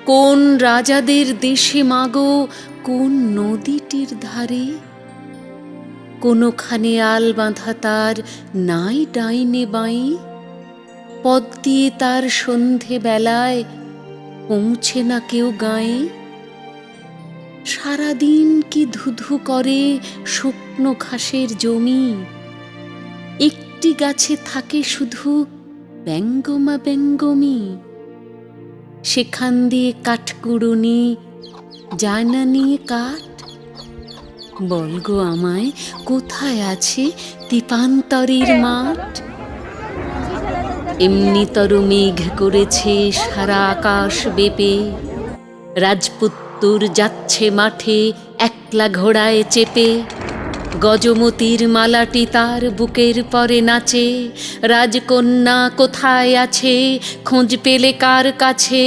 কোন রাজাদের দেশে মাগো, কোন নদীটির ধারে? কোনোখানে আল বাঁধা তার নাই ডাইনে বাই, পদ দিয়ে তার সন্ধে বেলায় পৌঁছে না কেউ গায়ে। সারাদিন কি ধুধু করে শুকনো ঘাসের জমি, একটি গাছে থাকে শুধু ব্যঙ্গমা ব্যঙ্গমি। সেখান দিয়ে কাঠকুড়ুনি যায় না নিয়ে কাঠ। বলগো আমায় কোথায় আছে দীপান্তরের মাঠ? এমনিতর মেঘ করেছে সারা আকাশ বেপে, রাজপুত্তুর যাচ্ছে মাঠে একলা ঘোড়ায় চেপে। গজমতির মালাটি তার বুকের পরে নাচে, রাজকন্যা কোথায় আছে খোঁজ পেলে কার কাছে?